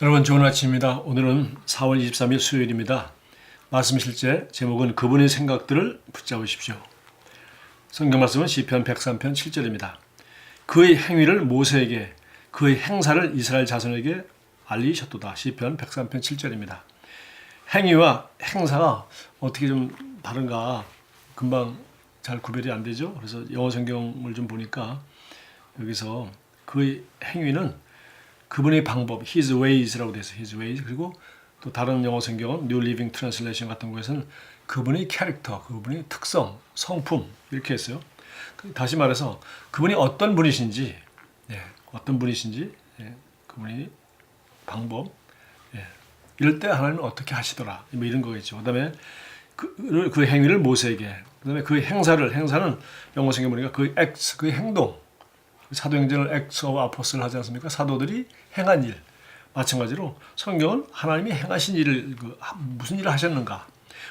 여러분 좋은 아침입니다. 오늘은 4월 23일 수요일입니다. 말씀 실제 제목은 그분의 생각들을 붙잡으십시오. 성경 말씀은 시편 103편 7절입니다. 그의 행위를 모세에게 그의 행사를 이스라엘 자손에게 알리셨도다. 시편 103편 7절입니다. 행위와 행사가 어떻게 좀 다른가 금방 잘 구별이 안 되죠. 그래서 영어 성경을 좀 보니까 여기서 그의 행위는 그분의 방법, His ways라고 되어 있어요. His ways. 그리고 또 다른 영어 성경은 New Living Translation 같은 곳에서는 그분의 캐릭터, 그분의 특성, 성품 이렇게 했어요. 다시 말해서 그분이 어떤 분이신지, 어떤 분이신지, 그분의 방법, 이럴 때 하나님은 어떻게 하시더라, 뭐 이런 거겠죠. 그다음에 그 행위를 모세에게, 그다음에 그 행사는 영어 성경 보니까 그 acts, 그 행동. 사도행전을 acts of apostles 하지 않습니까? 사도들이 행한 일. 마찬가지로 성경은 하나님이 행하신 일을 무슨 일을 하셨는가,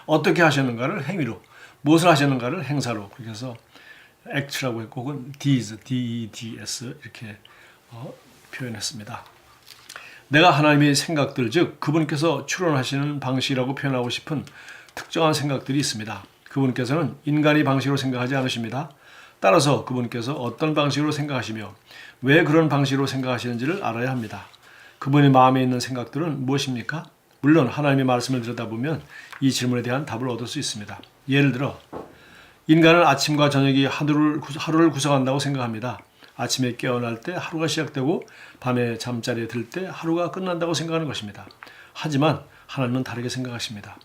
어떻게 하셨는가를 행위로, 무엇을 하셨는가를 행사로, 그렇게 해서 act라고 했고 혹은 deeds, D-E-D-S 이렇게 표현했습니다. 내가 하나님의 생각들, 즉 그분께서 추론하시는 방식이라고 표현하고 싶은 특정한 생각들이 있습니다. 그분께서는 인간의 방식으로 생각하지 않으십니다. 따라서 그분께서 어떤 방식으로 생각하시며 왜 그런 방식으로 생각하시는지를 알아야 합니다. 그분의 마음에 있는 생각들은 무엇입니까? 물론 하나님의 말씀을 들여다보면 이 질문에 대한 답을 얻을 수 있습니다. 예를 들어 인간은 아침과 저녁이 하루를 구성한다고 생각합니다. 아침에 깨어날 때 하루가 시작되고 밤에 잠자리에 들 때 하루가 끝난다고 생각하는 것입니다. 하지만 하나님은 다르게 생각하십니다.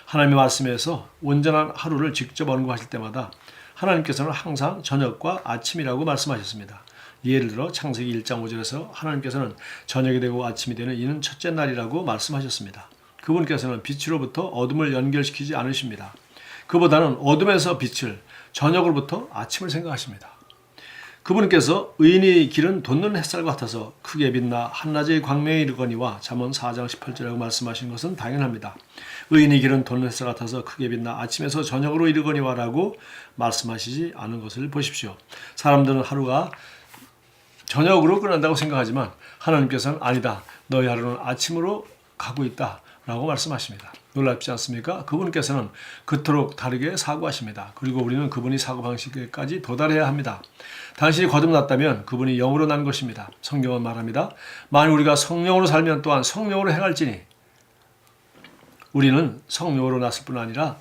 하나님의 말씀에서 온전한 하루를 직접 언급하실 때마다 하나님께서는 항상 저녁과 아침이라고 말씀하셨습니다. 예를 들어 창세기 1장 5절에서 하나님께서는 저녁이 되고 아침이 되는 이는 첫째 날이라고 말씀하셨습니다. 그분께서는 빛으로부터 어둠을 연결시키지 않으십니다. 그보다는 어둠에서 빛을, 저녁으로부터 아침을 생각하십니다. 그분께서 의인의 길은 돋는 햇살 같아서 크게 빛나 한낮의 광명에 이르거니와 잠언 4장 18절이라고 말씀하신 것은 당연합니다. 의인의 길은 돋는 햇살 같아서 크게 빛나 아침에서 저녁으로 이르거니와 라고 말씀하시지 않은 것을 보십시오. 사람들은 하루가 저녁으로 끝난다고 생각하지만 하나님께서는 아니다, 너희 하루는 아침으로 가고 있다 라고 말씀하십니다. 놀랍지 않습니까? 그분께서는 그토록 다르게 사고하십니다. 그리고 우리는 그분이 사고방식까지 도달해야 합니다. 당신이 거듭났다면 그분이 영으로 난 것입니다. 성경은 말합니다. 만일 우리가 성령으로 살면 또한 성령으로 행할지니, 우리는 성령으로 났을 뿐 아니라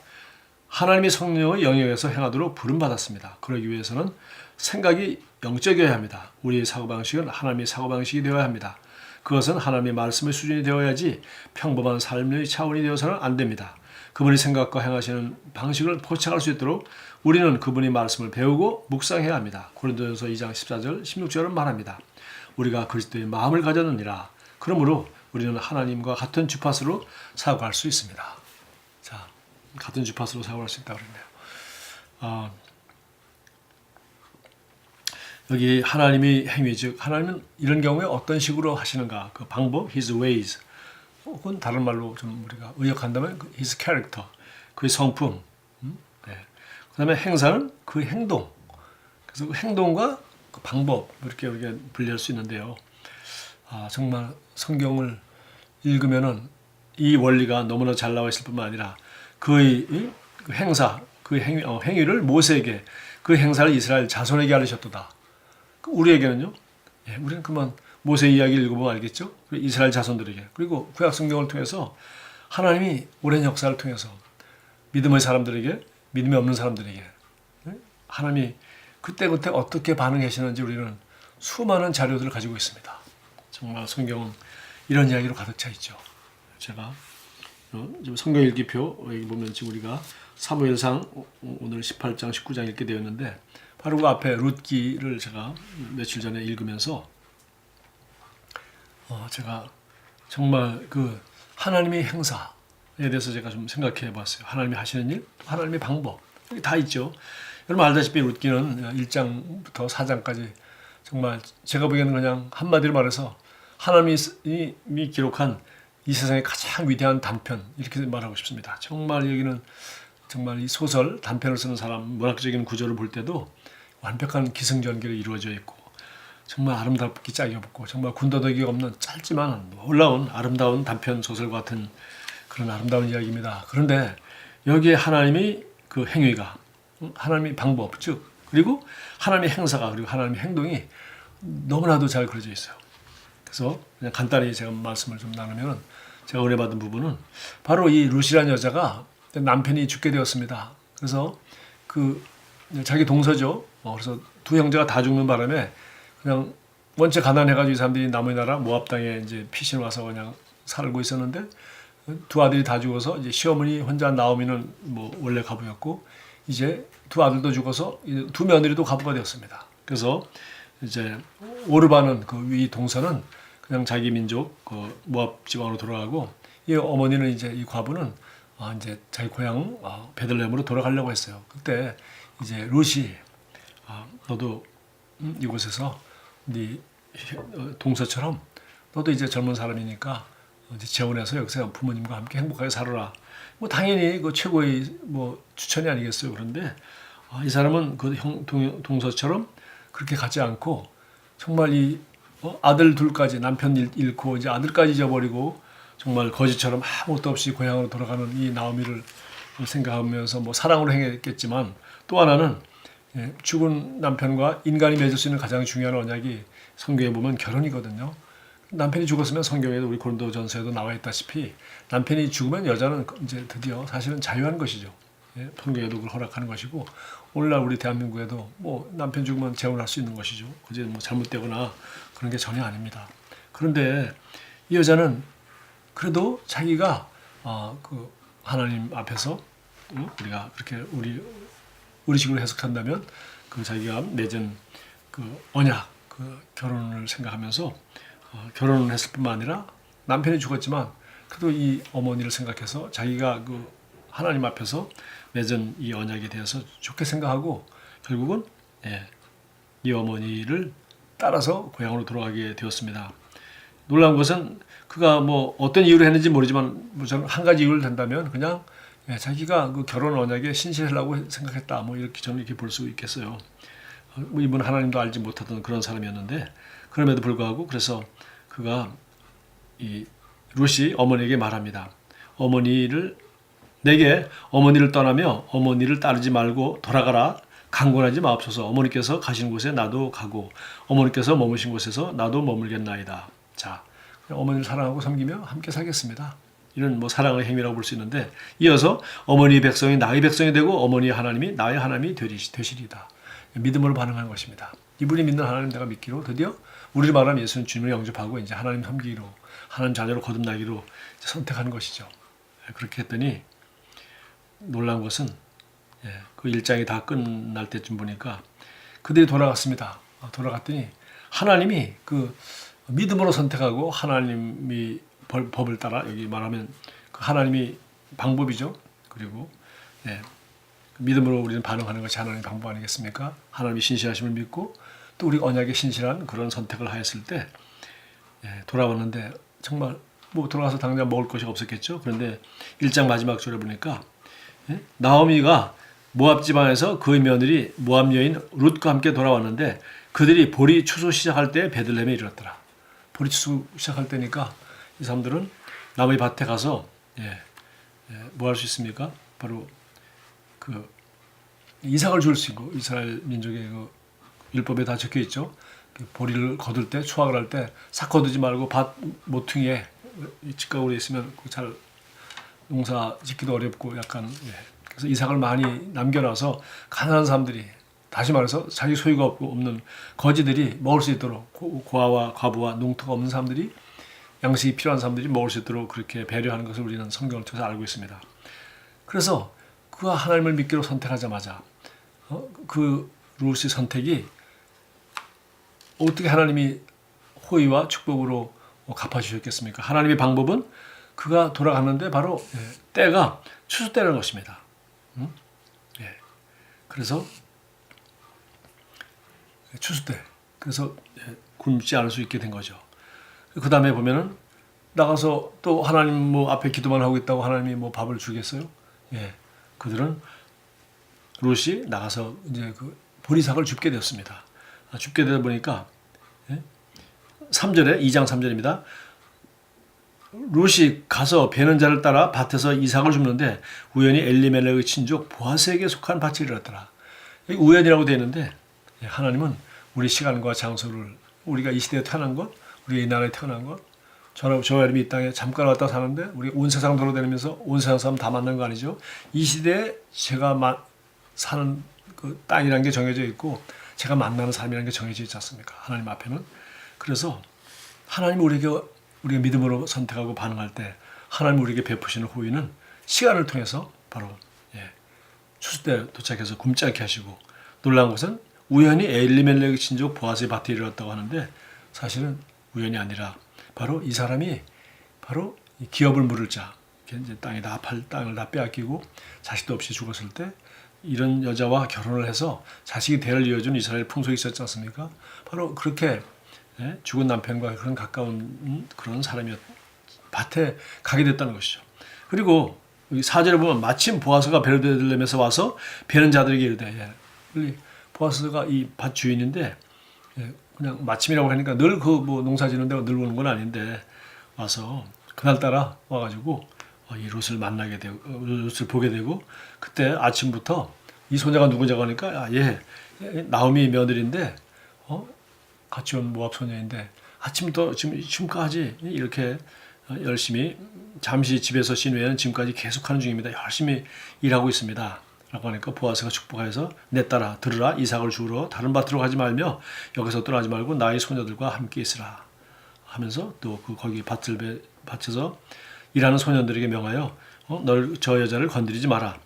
하나님의 성령의 영역에서 행하도록 부름받았습니다. 그러기 위해서는 생각이 영적이어야 합니다. 우리의 사고방식은 하나님의 사고방식이 되어야 합니다. 그것은 하나님의 말씀의 수준이 되어야지 평범한 삶의 차원이 되어서는 안 됩니다. 그분의 생각과 행하시는 방식을 포착할 수 있도록 우리는 그분의 말씀을 배우고 묵상해야 합니다. 고린도전서 2장 14절 16절은 말합니다. 우리가 그리스도의 마음을 가졌느니라. 그러므로 우리는 하나님과 같은 주파수로 사고할 수 있습니다. 자, 같은 주파수로 사고할 수 있다고 그랬네요. 여기 하나님의 행위, 즉 하나님은 이런 경우에 어떤 식으로 하시는가, 그 방법, His ways, 혹은 다른 말로 좀 우리가 의역한다면 His character, 그의 성품, 그 다음에 행사는 그 행동, 그래서 그 행동과 그 방법, 이렇게 우리가 분리할 수 있는데요. 정말 성경을 읽으면은 이 원리가 너무나 잘 나와 있을 뿐만 아니라 그의 그 행사, 그 행위를 모세에게, 그 행사를 이스라엘 자손에게 알리셨도다. 우리에게는요, 우리는 그만 모세 이야기를 읽어보면 알겠죠? 이스라엘 자손들에게, 그리고 구약 성경을 통해서 하나님이 오랜 역사를 통해서 믿음의 사람들에게, 믿음이 없는 사람들에게 하나님이 그때그때 어떻게 반응하시는지 우리는 수많은 자료들을 가지고 있습니다. 정말 성경은 이런 이야기로 가득 차 있죠. 제가 성경 읽기표 여기 보면 지금 우리가 사무엘상 오늘 18장, 19장 읽게 되었는데, 바로 그 앞에 룻기를 제가 며칠 전에 읽으면서 제가 정말 그 하나님의 행사에 대해서 제가 좀 생각해 봤어요. 하나님이 하시는 일, 하나님의 방법, 여기 다 있죠. 여러분 알다시피 룻기는 1장부터 4장까지 정말 제가 보기에는 그냥 한마디로 말해서 하나님이 기록한 이 세상의 가장 위대한 단편, 이렇게 말하고 싶습니다. 정말 여기는 정말 이 소설, 단편을 쓰는 사람, 문학적인 구조를 볼 때도 완벽한 기승전결이 이루어져 있고, 정말 아름답기 짝이 없고 정말 군더더기가 없는 짧지만 놀라운 아름다운 단편 소설 같은 그런 아름다운 이야기입니다. 그런데 여기에 하나님이 그 행위가 하나님의 방법 즉 그리고 하나님의 행사가 그리고 하나님의 행동이 너무나도 잘 그려져 있어요. 그래서 그냥 간단히 제가 말씀을 좀 나누면 제가 은혜 받은 부분은 바로 이 룻이라는 여자가 남편이 죽게 되었습니다. 그래서 그 자기 동서죠. 그래서 두 형제가 다 죽는 바람에 그냥 원체 가난해가지고 이 사람들이 남의 나라 모압 땅에 이제 피신 와서 그냥 살고 있었는데 두 아들이 다 죽어서 이제 시어머니 혼자 나오미는 뭐 원래 가부였고 이제 두 아들도 죽어서 두 며느리도 가부가 되었습니다. 그래서 이제 오르바는 그 위 동서는 그냥 자기 민족 그 모압 지방으로 돌아가고 이 어머니는 이제 이 과부는 이제 자기 고향 베들레헴으로 돌아가려고 했어요. 그때 이제 룻이 너도 이곳에서 네 동서처럼 너도 이제 젊은 사람이니까 이제 재혼해서 여기서 부모님과 함께 행복하게 살아라. 뭐 당연히 그 최고의 뭐 추천이 아니겠어요. 그런데 이 사람은 그 동서처럼 그렇게 가지 않고 정말 이 아들 둘까지 남편 잃고 이제 아들까지 잊어버리고 정말 거지처럼 아무것도 없이 고향으로 돌아가는 이 나오미를 생각하면서 뭐 사랑으로 행했겠지만 또 하나는 죽은 남편과 인간이 맺을 수 있는 가장 중요한 언약이 성경에 보면 결혼이거든요. 남편이 죽었으면 성경에도 우리 고린도전서에도 나와 있다시피 남편이 죽으면 여자는 이제 드디어 사실은 자유한 것이죠. 성경에도 그걸 허락하는 것이고 오늘날 우리 대한민국에도 뭐 남편 죽으면 재혼할 수 있는 것이죠. 그게 뭐 잘못되거나 그런 게 전혀 아닙니다. 그런데 이 여자는 그래도 자기가 그 하나님 앞에서 우리가 그렇게 우리식으로 해석한다면 그 자기가 맺은 그 언약, 그 결혼을 생각하면서 결혼을 했을 뿐만 아니라 남편이 죽었지만 그래도 이 어머니를 생각해서 자기가 그 하나님 앞에서 맺은 이 언약에 대해서 좋게 생각하고 결국은 이 어머니를 따라서 고향으로 돌아가게 되었습니다. 놀라운 것은 그가 뭐 어떤 이유로 했는지 모르지만 한 가지 이유를 든다면 그냥 자기가 그 결혼 언약에 신실하려고 생각했다. 뭐 이렇게 저는 이렇게 볼 수 있겠어요. 뭐 이분 하나님도 알지 못하던 그런 사람이었는데 그럼에도 불구하고 그래서 그가 이 룻이 어머니에게 말합니다. 내게 어머니를 떠나며 어머니를 따르지 말고 돌아가라. 강권하지 마옵소서. 어머니께서 가신 곳에 나도 가고 어머니께서 머무신 곳에서 나도 머물겠나이다. 자, 어머니를 사랑하고 섬기며 함께 살겠습니다. 이런 뭐 사랑의 행위라고 볼 수 있는데 이어서 어머니의 백성이 나의 백성이 되고 어머니의 하나님이 나의 하나님이 되시리다. 믿음으로 반응하는 것입니다. 이분이 믿는 하나님 내가 믿기로 드디어 우리를 말하면 예수는 주님을 영접하고 이제 하나님 섬기기로 하나님 자녀로 거듭나기로 선택하는 것이죠. 그렇게 했더니 놀라운 것은 그 일장이 다 끝날 때쯤 보니까 그들이 돌아갔습니다. 돌아갔더니 하나님이 그 믿음으로 선택하고 하나님이 법을 따라 여기 말하면 그 하나님이 방법이죠. 그리고 믿음으로 우리는 반응하는 것이 하나님의 방법 아니겠습니까? 하나님이 신실하심을 믿고 또 우리 언약에 신실한 그런 선택을 하였을 때 돌아왔는데 정말 뭐 돌아가서 당장 먹을 것이 없었겠죠. 그런데 1장 마지막 절에 보니까 나오미가 모압 지방에서 그의 며느리 모압 여인 룻과 함께 돌아왔는데 그들이 보리 추수 시작할 때 베들레헴에 이르렀더라. 보리 추수 시작할 때니까 이 사람들은 남의 밭에 가서 뭐 할 수 있습니까? 바로 그 이삭을 줄 수 있고 이스라엘 민족의 그 율법에 다 적혀 있죠. 보리를 거둘 때 추확을 할 때 싹 거두지 말고 밭 모퉁이에 직각으로 있으면 잘 농사 짓기도 어렵고 약간 그래서 이삭을 많이 남겨놔서 가난한 사람들이 다시 말해서 자기 소유가 없는 거지들이 먹을 수 있도록 고아와 과부와 농토가 없는 사람들이 양식이 필요한 사람들이 먹을 수 있도록 그렇게 배려하는 것을 우리는 성경을 통해서 알고 있습니다. 그래서 그가 하나님을 믿기로 선택하자마자 그 룻의 선택이 어떻게 하나님이 호의와 축복으로 갚아주셨겠습니까? 하나님의 방법은 그가 돌아갔는데 바로 때가 추수 때라는 것입니다. 그래서 추수 때 그래서 굶지 않을 수 있게 된 거죠. 그 다음에 보면은 나가서 또 하나님 뭐 앞에 기도만 하고 있다고 하나님이 뭐 밥을 주겠어요? 그들은 룻이 나가서 이제 그 보리삭을 줍게 되었습니다. 줍게 되다 보니까 3절에 2장 3절입니다. 룻이 가서 베는 자를 따라 밭에서 이삭을 줍는데 우연히 엘리멜렉의 친족 보아스에게 속한 밭을 잃었더라. 여기 우연이라고 되어 있는데 하나님은 우리 시간과 장소를 우리가 이 시대에 태어난 것, 우리 이 나라에 태어난 것, 저와 여러분이 이 땅에 잠깐 왔다 사는데 우리 온 세상 돌아다니면서 온 세상 사람 다 만난 거 아니죠? 이 시대에 제가 사는 그 땅이라는 게 정해져 있고 제가 만나는 삶이라는 게 정해져 있지 않습니까? 하나님 앞에는. 그래서 하나님이 우리가 믿음으로 선택하고 반응할 때 하나님 우리에게 베푸시는 호의는 시간을 통해서 바로 추수 때 도착해서 굶지 않게 하시고, 놀라운 것은 우연히 엘리멜렉의 친족 보아스의 밭에 이르렀다고 하는데 사실은 우연이 아니라 바로 이 사람이 바로 기업을 물을 자, 이제 땅을 다 빼앗기고 자식도 없이 죽었을 때 이런 여자와 결혼을 해서 자식이 대를 이어준 이스라엘 풍속이 있었지 않습니까? 바로 그렇게 죽은 남편과 그런 가까운 그런 사람이 밭에 가게 됐다는 것이죠. 그리고 여기 4절에 보면 마침 보아스가 베들레헴에서 와서 베는 자들에게 이르되, 보아스가 이 밭 주인인데 그냥 마침이라고 하니까 늘 그 뭐 농사 짓는 데가 늘 오는 건 아닌데 와서 그날따라 와가지고 이 룻을 만나게 되고 룻을 보게 되고, 그때 아침부터 이 소녀가 누구냐고 하니까 얘 나오미 며느리인데 같이 온 모압 소녀인데 아침부터 지금까지 이렇게 열심히 잠시 집에서 쉰 후에는 지금까지 계속하는 중입니다. 열심히 일하고 있습니다. 라고 하니까 보아스가 축복하여서 내 딸아 들으라, 이삭을 주우러 다른 밭으로 가지 말며 여기서 떠나지 말고 나의 소녀들과 함께 있으라 하면서 또 거기 밭에서 일하는 소년들에게 명하여 널 저 여자를 건드리지 마라.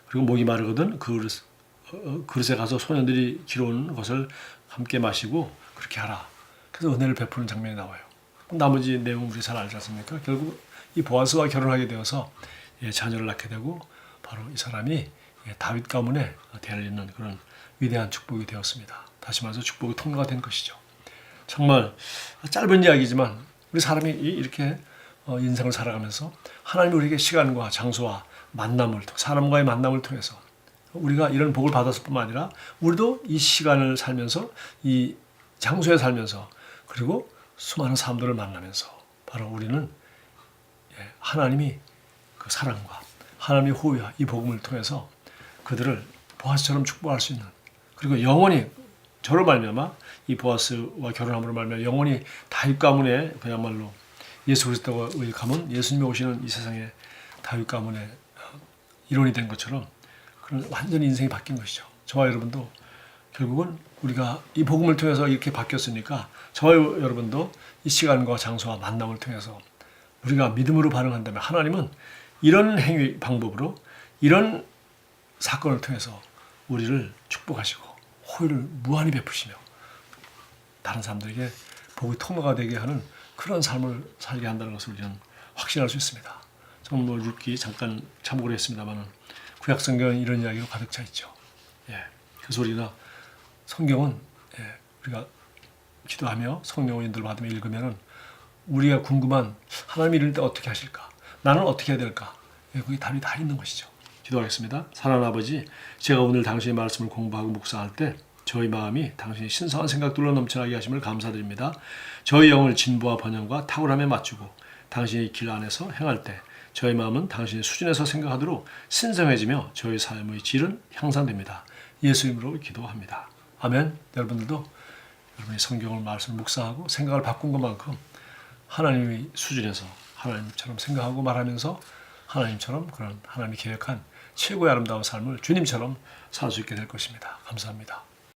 그리고 목이 마르거든 그릇에 가서 소년들이 기러온 것을 함께 마시고 그렇게 하라. 그래서 은혜를 베푸는 장면이 나와요. 나머지 내용 우리 잘 알지 않습니까? 결국 이 보아스와 결혼하게 되어서 자녀를 낳게 되고 바로 이 사람이 다윗 가문에 대를 잇는 그런 위대한 축복이 되었습니다. 다시 말해서 축복의 통로가 된 것이죠. 정말 짧은 이야기지만 우리 사람이 이렇게 인생을 살아가면서 하나님이 우리에게 시간과 장소와 사람과의 만남을 통해서 우리가 이런 복을 받았을 뿐만 아니라 우리도 이 시간을 살면서 이 장소에 살면서 그리고 수많은 사람들을 만나면서 바로 우리는 하나님이 그 사랑과 하나님의 호의와 이 복음을 통해서 그들을 보아스처럼 축복할 수 있는, 그리고 영원히 저로 말미암아 이 보아스와 결혼함으로 말미암아 영원히 다윗 가문에 그야말로 예수 그리스도의 가문, 예수님이 오시는 이 세상에 다윗 가문의 일원이 된 것처럼 그런 완전히 인생이 바뀐 것이죠. 저와 여러분도 결국은 우리가 이 복음을 통해서 이렇게 바뀌었으니까 저와 여러분도 이 시간과 장소와 만남을 통해서 우리가 믿음으로 반응한다면 하나님은 이런 행위 방법으로 이런 사건을 통해서 우리를 축복하시고 호의를 무한히 베푸시며 다른 사람들에게 복의 통로가 되게 하는 그런 삶을 살게 한다는 것을 우리는 확신할 수 있습니다. 저는 뭐 룻기 잠깐 참고를 했습니다만 구약 성경은 이런 이야기로 가득 차 있죠. 그래서 우리가 성경은 우리가 기도하며 성령의 인도를 받으며 읽으면은 우리가 궁금한 하나님이 이럴 때 어떻게 하실까? 나는 어떻게 해야 될까? 거기 답이 다 있는 것이죠. 기도하겠습니다. 사랑하는 아버지, 제가 오늘 당신의 말씀을 공부하고 묵상할 때 저희 마음이 당신의 신성한 생각들로 넘쳐나게 하심을 감사드립니다. 저희 영을 진보와 번영과 탁월함에 맞추고 당신의 길 안에서 행할 때 저희 마음은 당신의 수준에서 생각하도록 신성해지며 저희 삶의 질은 향상됩니다. 예수 이름으로 기도합니다. 아멘. 여러분들도 여러분이 성경을 말씀을 묵상하고 생각을 바꾼 것만큼 하나님의 수준에서 하나님처럼 생각하고 말하면서 하나님처럼 그런 하나님이 계획한 최고의 아름다운 삶을 주님처럼 살 수 있게 될 것입니다. 감사합니다.